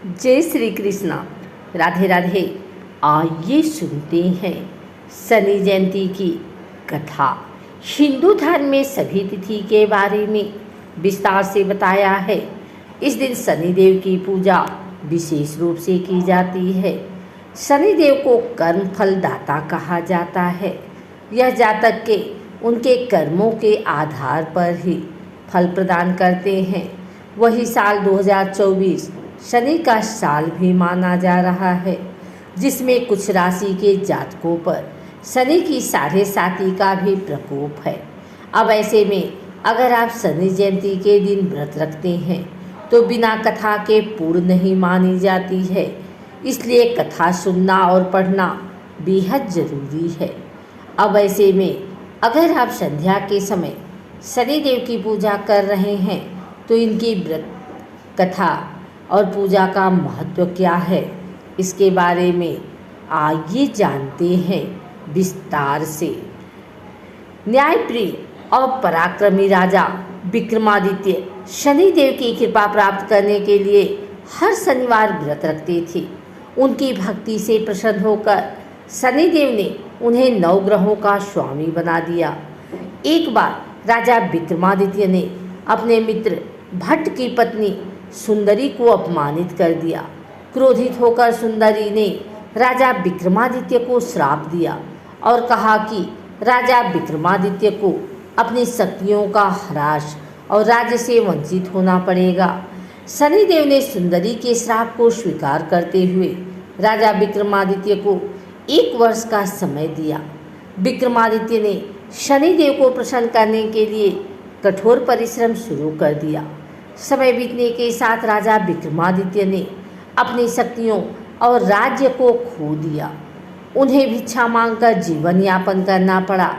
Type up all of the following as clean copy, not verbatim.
जय श्री कृष्णा। राधे राधे। आइए सुनते हैं शनि जयंती की कथा। हिंदू धर्म में सभी तिथि के बारे में विस्तार से बताया है। इस दिन शनिदेव की पूजा विशेष रूप से की जाती है। शनिदेव को कर्म फल दाता कहा जाता है। यह जातक के उनके कर्मों के आधार पर ही फल प्रदान करते हैं। वही साल 2024 शनि का साल भी माना जा रहा है, जिसमें कुछ राशि के जातकों पर शनि की 7.5 का भी प्रकोप है। अब ऐसे में अगर आप शनि जयंती के दिन व्रत रखते हैं तो बिना कथा के पूर्ण नहीं मानी जाती है। इसलिए कथा सुनना और पढ़ना बेहद ज़रूरी है। अब ऐसे में अगर आप संध्या के समय शनिदेव की पूजा कर रहे हैं तो इनकी व्रत कथा और पूजा का महत्व क्या है, इसके बारे में आइए जानते हैं विस्तार से। न्यायप्रिय और पराक्रमी राजा विक्रमादित्य शनिदेव की कृपा प्राप्त करने के लिए हर शनिवार व्रत रखते थे। उनकी भक्ति से प्रसन्न होकर शनिदेव ने उन्हें 9 ग्रहों का स्वामी बना दिया। एक बार राजा विक्रमादित्य ने अपने मित्र भट्ट की पत्नी सुंदरी को अपमानित कर दिया। क्रोधित होकर सुंदरी ने राजा विक्रमादित्य को श्राप दिया और कहा कि राजा विक्रमादित्य को अपनी शक्तियों का ह्रास और राज्य से वंचित होना पड़ेगा। शनिदेव ने सुंदरी के श्राप को स्वीकार करते हुए राजा विक्रमादित्य को 1 वर्ष का समय दिया। विक्रमादित्य ने शनिदेव को प्रसन्न करने के लिए कठोर परिश्रम शुरू कर दिया। समय बीतने के साथ राजा विक्रमादित्य ने अपनी शक्तियों और राज्य को खो दिया। उन्हें भिक्षा मांगकर जीवन यापन करना पड़ा।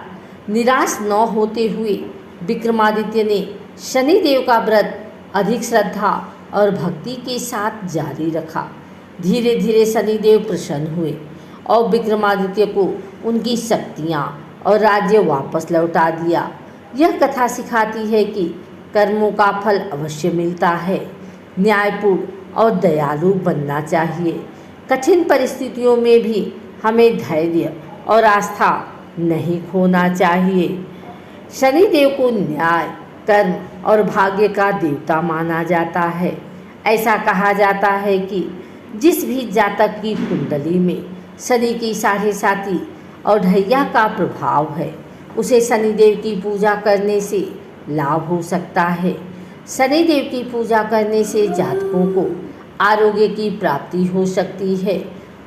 निराश न होते हुए विक्रमादित्य ने शनिदेव का व्रत अधिक श्रद्धा और भक्ति के साथ जारी रखा। धीरे धीरे शनिदेव प्रसन्न हुए और विक्रमादित्य को उनकी शक्तियाँ और राज्य वापस लौटा दिया। यह कथा सिखाती है कि कर्मों का फल अवश्य मिलता है। न्यायपूर्ण और दयालु बनना चाहिए। कठिन परिस्थितियों में भी हमें धैर्य और आस्था नहीं खोना चाहिए। शनिदेव को न्याय, कर्म और भाग्य का देवता माना जाता है। ऐसा कहा जाता है कि जिस भी जातक की कुंडली में शनि की 7.5 और ढैया का प्रभाव है, उसे शनिदेव की पूजा करने से लाभ हो सकता है। शनिदेव की पूजा करने से जातकों को आरोग्य की प्राप्ति हो सकती है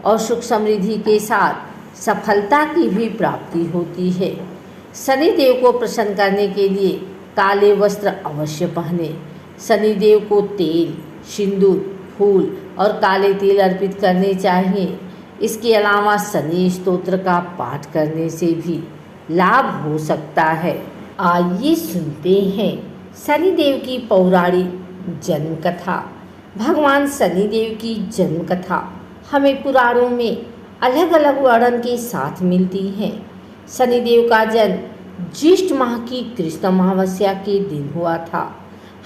और सुख समृद्धि के साथ सफलता की भी प्राप्ति होती है। शनिदेव को प्रसन्न करने के लिए काले वस्त्र अवश्य पहने। शनिदेव को तेल, सिंदूर, फूल और काले तिल अर्पित करने चाहिए। इसके अलावा शनि स्तोत्र का पाठ करने से भी लाभ हो सकता है। आइए सुनते हैं शनिदेव की पौराणिक जन्म कथा। भगवान शनिदेव की जन्म कथा हमें पुराणों में अलग अलग वर्णन के साथ मिलती है। शनिदेव का जन्म ज्येष्ठ माह की कृष्ण अमावस्या के दिन हुआ था।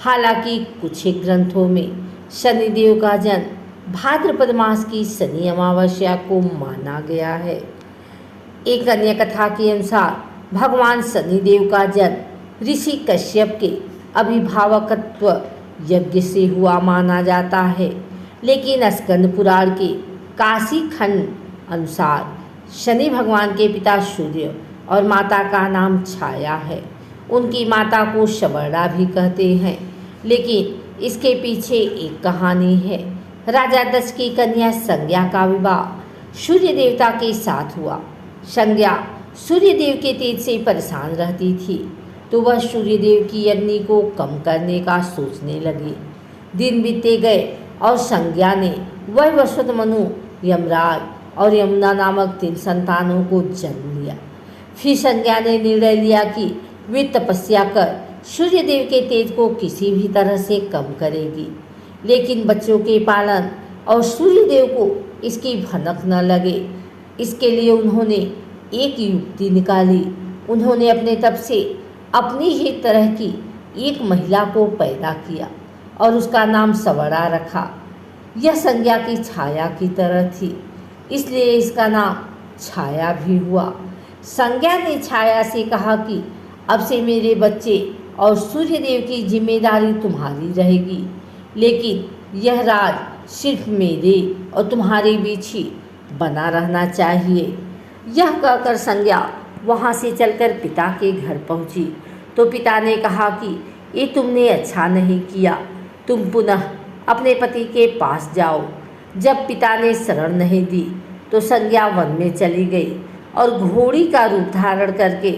हालांकि कुछ एक ग्रंथों में शनिदेव का जन्म भाद्रपद मास की शनि अमावस्या को माना गया है। एक अन्य कथा के अनुसार भगवान शनिदेव का जन्म ऋषि कश्यप के अभिभावकत्व यज्ञ से हुआ माना जाता है। लेकिन स्कंद पुराण के काशी खंड अनुसार शनि भगवान के पिता सूर्य और माता का नाम छाया है। उनकी माता को शवर्णा भी कहते हैं। लेकिन इसके पीछे एक कहानी है। राजा दक्ष की कन्या संज्ञा का विवाह सूर्य देवता के साथ हुआ। संज्ञा सूर्यदेव के तेज से परेशान रहती थी, तो वह सूर्यदेव की अग्नि को कम करने का सोचने लगी। दिन बीतते गए और संज्ञा ने वैवस्वत, मनु, यमराज और यमुना नामक 3 संतानों को जन्म लिया। फिर संज्ञा ने निर्णय लिया कि वे तपस्या कर सूर्यदेव के तेज को किसी भी तरह से कम करेगी। लेकिन बच्चों के पालन और सूर्यदेव को इसकी भनक न लगे, इसके लिए उन्होंने एक युक्ति निकाली। उन्होंने अपने तप से अपनी ही तरह की एक महिला को पैदा किया और उसका नाम सवड़ा रखा। यह संज्ञा की छाया की तरह थी, इसलिए इसका नाम छाया भी हुआ। संज्ञा ने छाया से कहा कि अब से मेरे बच्चे और सूर्यदेव की जिम्मेदारी तुम्हारी रहेगी, लेकिन यह राज सिर्फ मेरे और तुम्हारे बीच ही बना रहना चाहिए। यह कहकर संज्ञा वहाँ से चलकर पिता के घर पहुँची तो पिता ने कहा कि ये तुमने अच्छा नहीं किया, तुम पुनः अपने पति के पास जाओ। जब पिता ने शरण नहीं दी तो संज्ञा वन में चली गई और घोड़ी का रूप धारण करके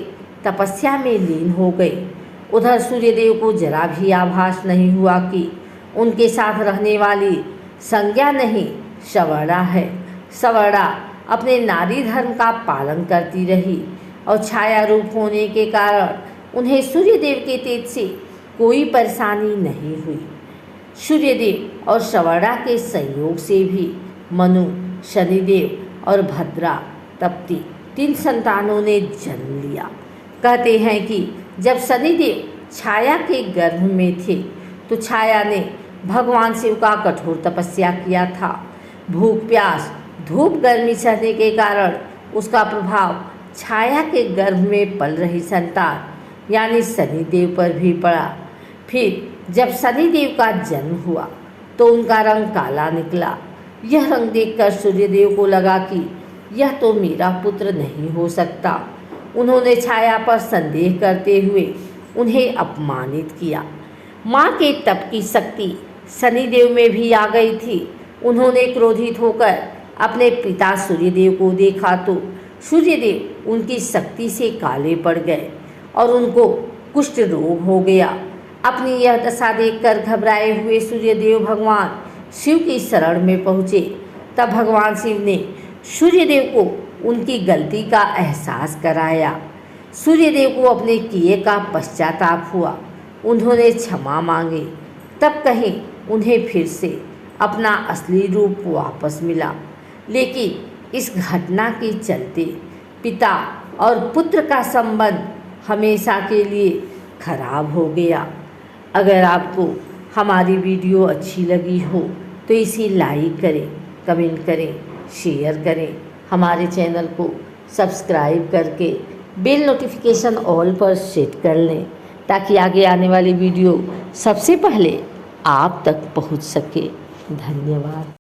तपस्या में लीन हो गई। उधर सूर्यदेव को जरा भी आभास नहीं हुआ कि उनके साथ रहने वाली संज्ञा नहीं, सवर्णा है। सवर्णा अपने नारी धर्म का पालन करती रही और छाया रूप होने के कारण उन्हें सूर्यदेव के तेज से कोई परेशानी नहीं हुई। सूर्यदेव और सवर्णा के संयोग से भी मनु, शनिदेव और भद्रा तप्ती 3 संतानों ने जन्म लिया। कहते हैं कि जब शनिदेव छाया के गर्भ में थे तो छाया ने भगवान शिव का कठोर तपस्या किया था। भूख प्यास धूप गर्मी सहने के कारण उसका प्रभाव छाया के गर्भ में पल रही संतान यानी शनिदेव पर भी पड़ा। फिर जब शनिदेव का जन्म हुआ तो उनका रंग काला निकला। यह रंग देखकर सूर्यदेव को लगा कि यह तो मेरा पुत्र नहीं हो सकता। उन्होंने छाया पर संदेह करते हुए उन्हें अपमानित किया। माँ के तप की शक्ति शनिदेव में भी आ गई थी। उन्होंने क्रोधित होकर अपने पिता सूर्यदेव को देखा तो सूर्यदेव उनकी शक्ति से काले पड़ गए और उनको कुष्ठ रोग हो गया। अपनी यह दशा देखकर घबराए हुए सूर्यदेव भगवान शिव की शरण में पहुँचे। तब भगवान शिव ने सूर्यदेव को उनकी गलती का एहसास कराया। सूर्यदेव को अपने किए का पश्चाताप हुआ। उन्होंने क्षमा मांगे। तब कहीं उन्हें फिर से अपना असली रूप वापस मिला। लेकिन इस घटना के चलते पिता और पुत्र का संबंध हमेशा के लिए खराब हो गया। अगर आपको हमारी वीडियो अच्छी लगी हो तो इसे लाइक करें, कमेंट करें, शेयर करें। हमारे चैनल को सब्सक्राइब करके बेल नोटिफिकेशन ऑल पर सेट कर लें ताकि आगे आने वाली वीडियो सबसे पहले आप तक पहुंच सके। धन्यवाद।